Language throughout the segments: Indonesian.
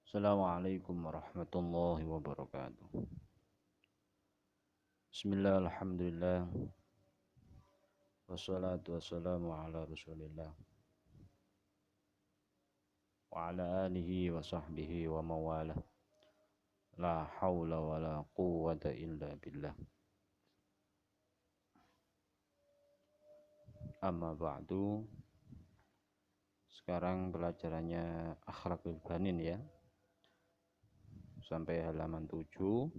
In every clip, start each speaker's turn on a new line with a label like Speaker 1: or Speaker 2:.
Speaker 1: Assalamualaikum warahmatullahi wabarakatuh. Bismillah, alhamdulillah, wassalatu wassalamu ala rasulillah wa ala alihi wa sahbihi wa mawalah. La hawla wa la quwwata illa billah. Amma ba'du. Sekarang pelajarannya akhlakul banin ya. Sampai halaman 7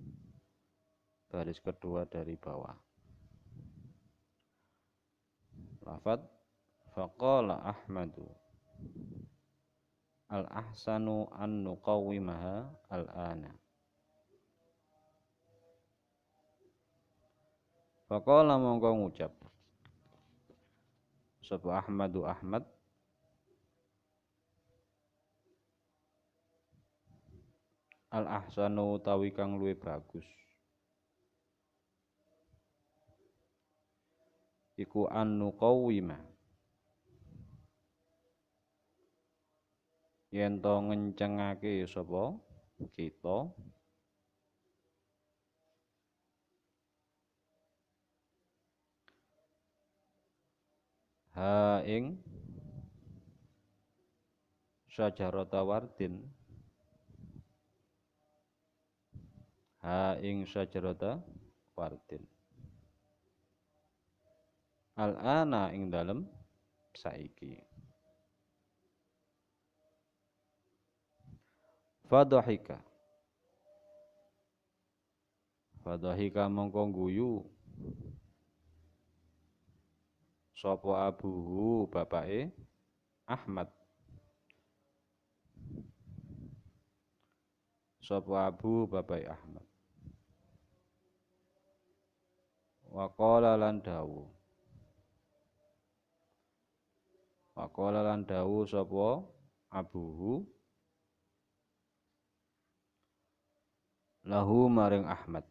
Speaker 1: baris kedua dari bawah. Lafad faqala Ahmadu al-ahsanu an nuqawwimaha al-ana. Faqala mongko ngucap sapa Ahmadu Ahmad al-ahsanu utawi kang luwih bagus iku an nuqawwima yen to ngencengake sapa kita ha ing syajarata wardin ha ing syajarata wardin al-ana ing dalem saiki fadhahika fadhahika mongko guyu sapa abuhu bapake Ahmad sapa abu bapake Ahmad wa qala lan dawu sapa abuhu lahu maring Ahmad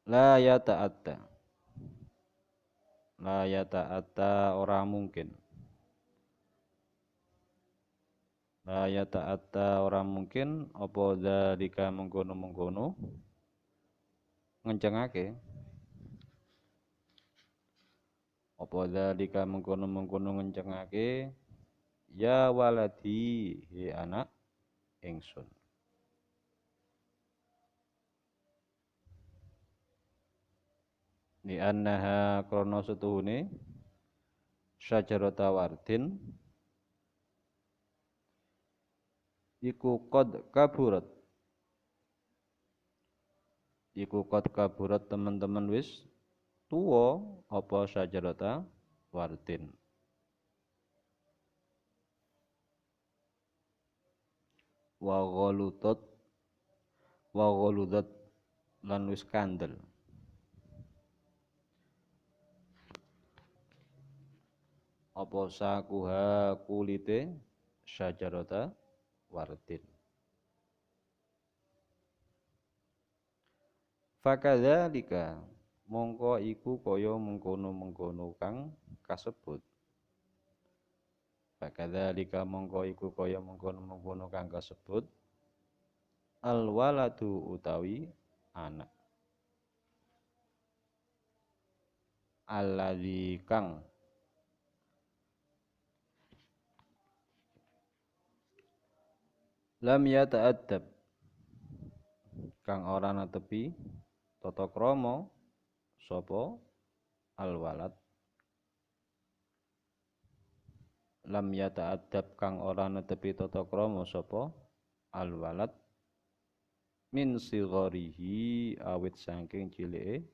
Speaker 1: la yata'atta ora mungkin apa dzalika mengkono-mengkono ngencengake ya waladi he anak ingsun li annaha krana setuhune syajarata wardin iku qad kaburat teman-teman wis tuwa apa syajarata wardin wa ghaludat lan wis kandel apa sakuha kulite syajarata wardin fakadzalika mongko iku kaya mengkono-mengkono kang kasebut al waladu utawi anak alladzi kang lam yata'addab kang ora netepi tata krama sapa alwalad lam yata'addab kang ora netepi tata krama sapa alwalad min sigharihi awit saking cilike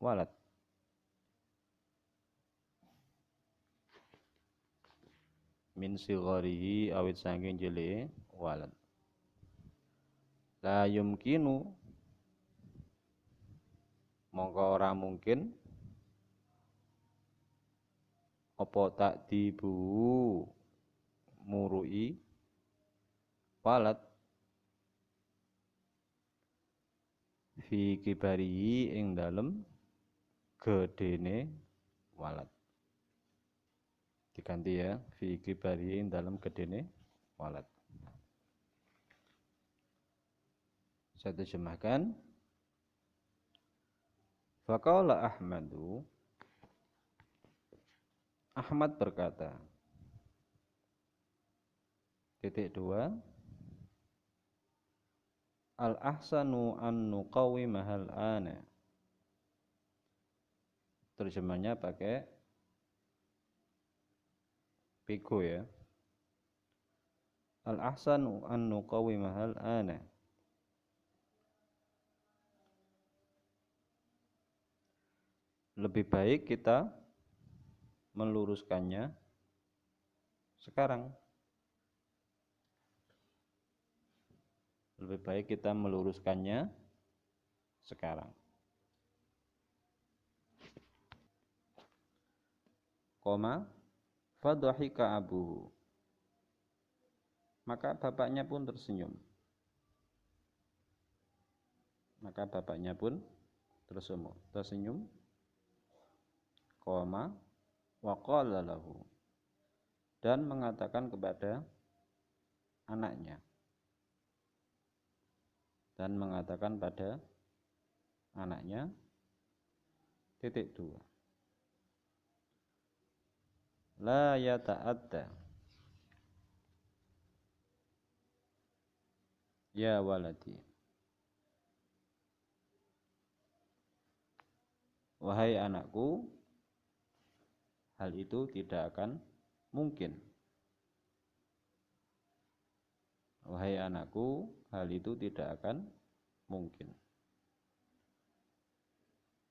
Speaker 1: walad la yumkinu mongko ora mungkin apa takdibu murui walad fi kibarihi ing dalem gedene walad. Diganti ya, fi kibari dalam gedene walad. Saya terjemahkan. Faqala Ahmadu, Ahmad berkata, titik dua, al-ahsanu an nuqawimahal ana. Terjemahnya pakai pigo ya. Al-ahsanu an nuqawimahal ana. Lebih baik kita meluruskannya sekarang. Lebih baik kita meluruskannya sekarang. Koma, fadhahika abuhu. Maka bapaknya pun tersenyum. Maka bapaknya pun tersenyum. Koma, wa qala lahu. Dan mengatakan kepada anaknya. Dan mengatakan pada anaknya, titik dua. La yata'adda. Ya waladi. Wahai anakku, hal itu tidak akan mungkin. Wahai anakku, hal itu tidak akan mungkin.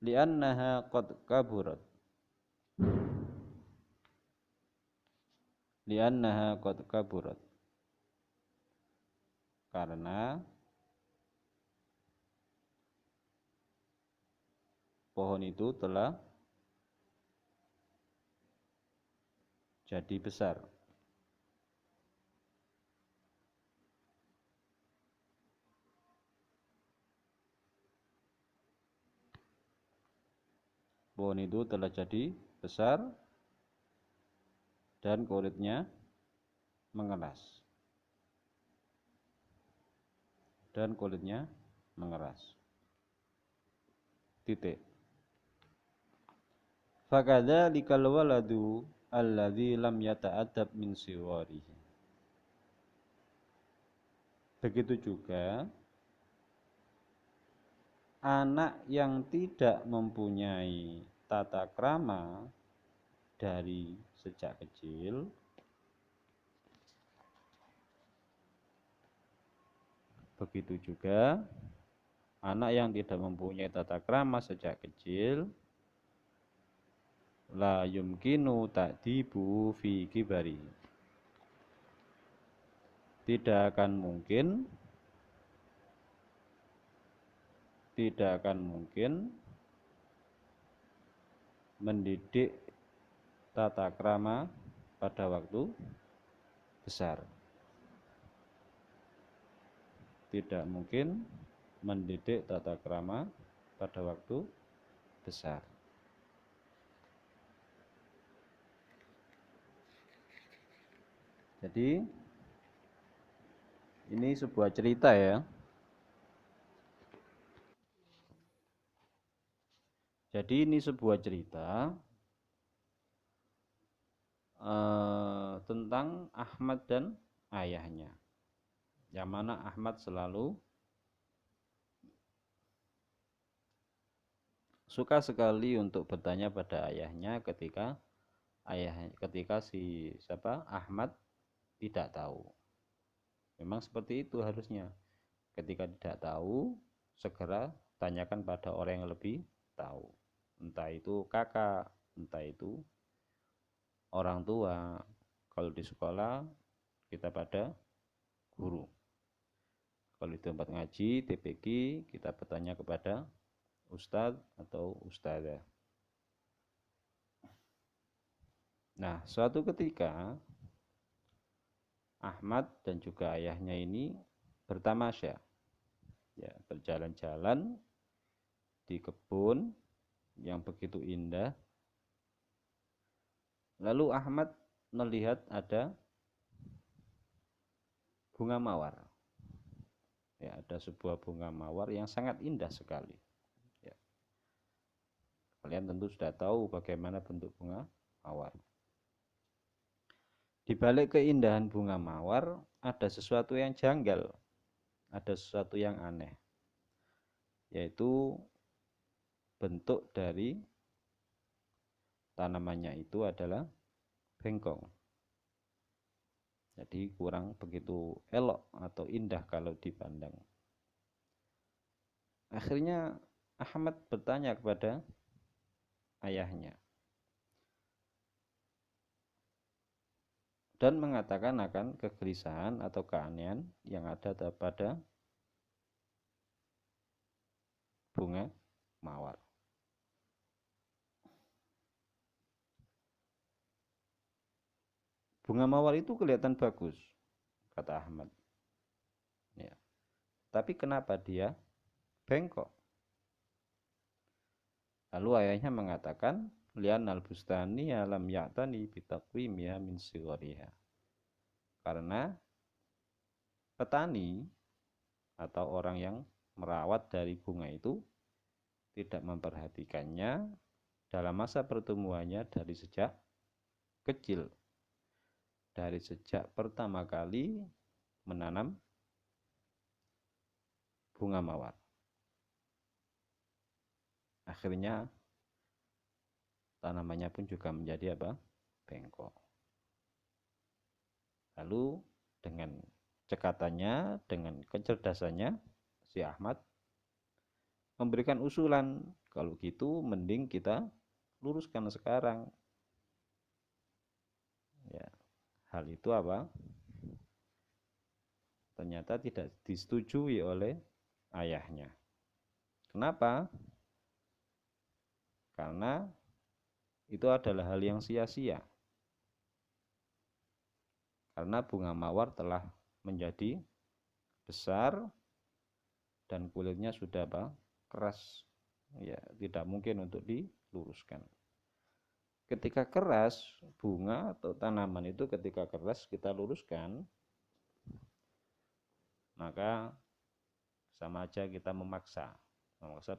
Speaker 1: Li'annaha qad kaburat. Li'annaha qad kaburat. Karena pohon itu telah jadi besar. Pohon itu telah jadi besar dan kulitnya mengeras. Dan kulitnya mengeras. Titik. Fakadzalikal waladu alladzi lam yata'addab min siwarihi. Begitu juga anak yang tidak mempunyai tata krama dari sejak kecil, begitu juga anak yang tidak mempunyai tata krama sejak kecil, la yumkinu ta'dibu fi kibari. Tidak akan mungkin mendidik tata krama pada waktu besar. Tidak mungkin mendidik tata krama pada waktu besar. Jadi ini sebuah cerita ya. Jadi ini sebuah cerita tentang Ahmad dan ayahnya. Yang mana Ahmad selalu suka sekali untuk bertanya pada ayahnya ketika si Ahmad tidak tahu. Memang seperti itu harusnya. Ketika tidak tahu, segera tanyakan pada orang yang lebih tahu. Entah itu kakak, entah itu orang tua. Kalau di sekolah, kita pada guru. Kalau di tempat ngaji, TPQ, kita bertanya kepada ustadz atau ustadzah. Nah, suatu ketika Ahmad dan juga ayahnya ini bertamasya, ya, berjalan-jalan di kebun yang begitu indah, Lalu Ahmad melihat ada bunga mawar. Ya, ada sebuah bunga mawar yang sangat indah sekali. Ya. Kalian tentu sudah tahu bagaimana bentuk bunga mawar. Di balik keindahan bunga mawar ada sesuatu yang janggal, ada sesuatu yang aneh, yaitu bentuk dari tanamannya itu adalah bengkong. Jadi kurang begitu elok atau indah kalau dipandang. Akhirnya Ahmad bertanya kepada ayahnya dan mengatakan akan kegelisahan atau keanehan yang ada pada bunga mawar. Bunga mawar itu kelihatan bagus, kata Ahmad. Ya. Tapi kenapa dia bengkok? Lalu ayahnya mengatakan, li'annal bustani alam ya'tani bitaqwimiha min sighariha. Karena petani atau orang yang merawat dari bunga itu tidak memperhatikannya dalam masa pertumbuhannya dari sejak kecil. Dari sejak pertama kali menanam bunga mawar. Akhirnya tanamannya pun juga menjadi apa? Bengkok. Lalu dengan cekatannya, dengan kecerdasannya, si Ahmad memberikan usulan, kalau gitu mending kita luruskan sekarang. Ya, hal itu apa? Ternyata tidak disetujui oleh ayahnya. Kenapa? Karena itu adalah hal yang sia-sia. Karena bunga mawar telah menjadi besar dan kulitnya sudah apa? Keras. Ya, tidak mungkin untuk diluruskan. Ketika keras, bunga atau tanaman itu ketika keras kita luruskan, maka sama aja kita memaksa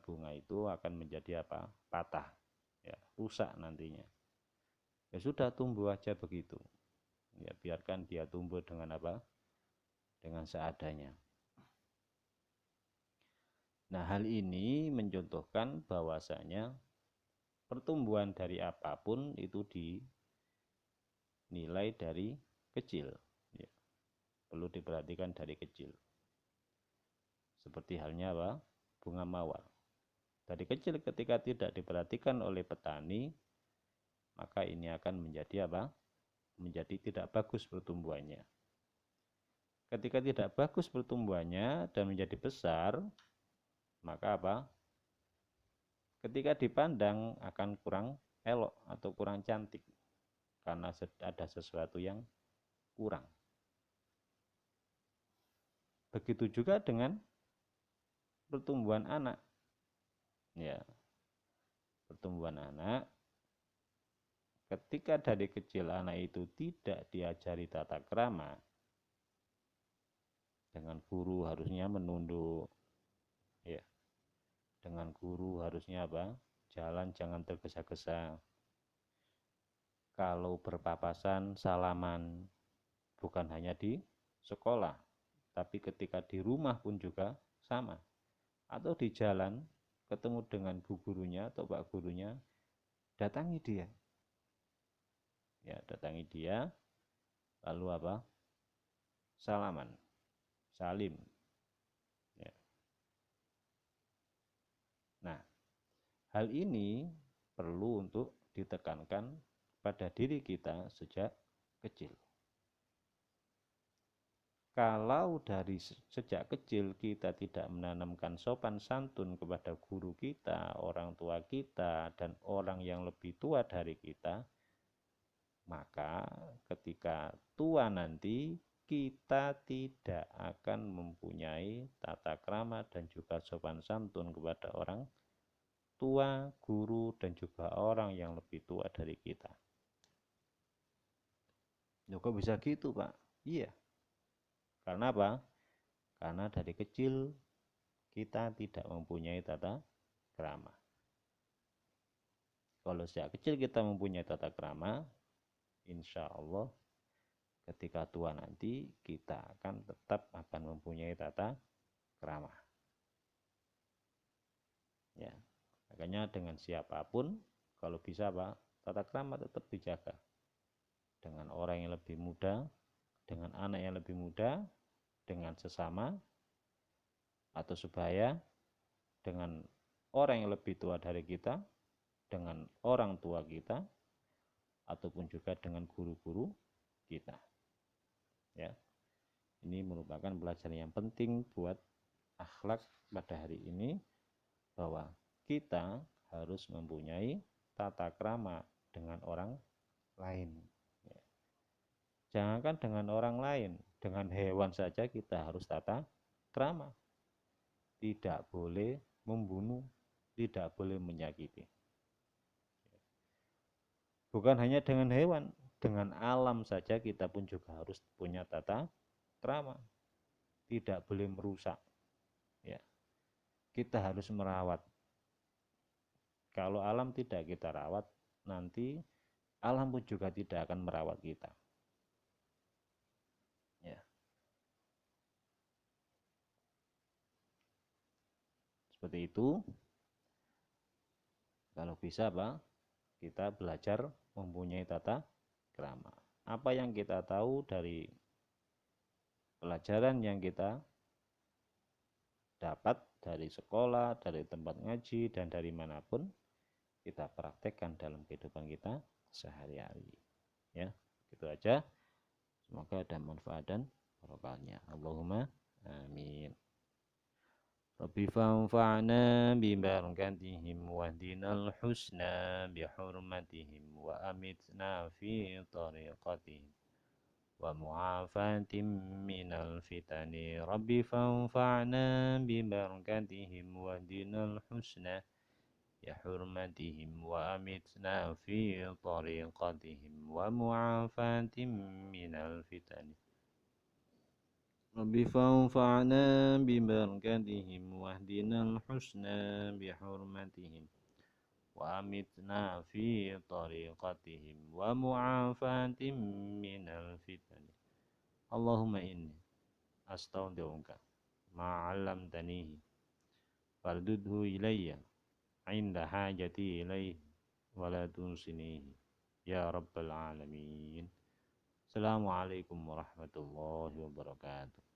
Speaker 1: bunga itu akan menjadi apa? Patah, ya, rusak nantinya. Ya sudah, tumbuh aja begitu. Ya, biarkan dia tumbuh dengan apa? Dengan seadanya. Nah, hal ini mencontohkan bahwasanya pertumbuhan dari apapun itu dinilai dari kecil. Ya, perlu diperhatikan dari kecil. Seperti halnya apa? Bunga mawar. Dari kecil ketika tidak diperhatikan oleh petani, maka ini akan menjadi apa? Menjadi tidak bagus pertumbuhannya. Ketika tidak bagus pertumbuhannya dan menjadi besar, maka apa? Ketika dipandang akan kurang elok atau kurang cantik karena ada sesuatu yang kurang. Begitu juga dengan pertumbuhan anak. Ya, pertumbuhan anak, ketika dari kecil anak itu tidak diajari tata krama, dengan guru harusnya menunduk, ya, dengan guru harusnya apa? Jalan jangan tergesa-gesa. Kalau berpapasan salaman, bukan hanya di sekolah, tapi ketika di rumah pun juga sama. Atau di jalan ketemu dengan bu gurunya atau pak gurunya, datangi dia. Ya, datangi dia, lalu apa? Salaman, salim. Ya. Nah, hal ini perlu untuk ditekankan pada diri kita sejak kecil. Kalau dari sejak kecil kita tidak menanamkan sopan santun kepada guru kita, orang tua kita, dan orang yang lebih tua dari kita, maka ketika tua nanti kita tidak akan mempunyai tata krama dan juga sopan santun kepada orang tua, guru, dan juga orang yang lebih tua dari kita. Loh, kok bisa gitu, Pak? Iya. Karena apa? Karena dari kecil kita tidak mempunyai tata krama. Kalau sejak kecil kita mempunyai tata krama, insya Allah ketika tua nanti kita akan tetap akan mempunyai tata krama. Ya, makanya dengan siapapun, kalau bisa Pak, tata krama tetap dijaga. Dengan orang yang lebih muda, dengan anak yang lebih muda, dengan sesama atau sebaya, dengan orang yang lebih tua dari kita, dengan orang tua kita, ataupun juga dengan guru-guru kita. Ya, ini merupakan pelajaran yang penting buat akhlak pada hari ini, bahwa kita harus mempunyai tata krama dengan orang lain. Ya. Jangankan dengan orang lain, dengan hewan saja kita harus tata krama. Tidak boleh membunuh, tidak boleh menyakiti. Bukan hanya dengan hewan, dengan alam saja kita pun juga harus punya tata krama. Tidak boleh merusak. Ya. Kita harus merawat. Kalau alam tidak kita rawat, nanti alam pun juga tidak akan merawat kita. Ya. Seperti itu. Kalau bisa Pak, kita belajar mempunyai tata krama. Apa yang kita tahu dari pelajaran yang kita dapat dari sekolah, dari tempat ngaji, dan dari manapun, kita praktekkan dalam kehidupan kita sehari-hari. Ya, gitu aja. Semoga ada manfaat dan barokahnya. Allahumma amin. Rabbi fanfa'na bibarakatihim wahdinal husna bihurmatihim wa amitna fi tariqatihim wa mu'afatim minal fitani. Rabbi fanfa'na bibarakatihim wahdinal husna bihurmatihim wa amitna fi tariqatihim wa mu'afatim minal fitani. رب فانفعنا ببركتهم واهدنا الحسنى بحرمتهم وأمتنا في طريقتهم ومعافاة من الفتن. اللهم إني أستودعك ما علمتنيه فاردده إلي عند حاجتي إليه ولا تنسنيه يا رب العالمين. Assalamualaikum warahmatullahi wabarakatuh.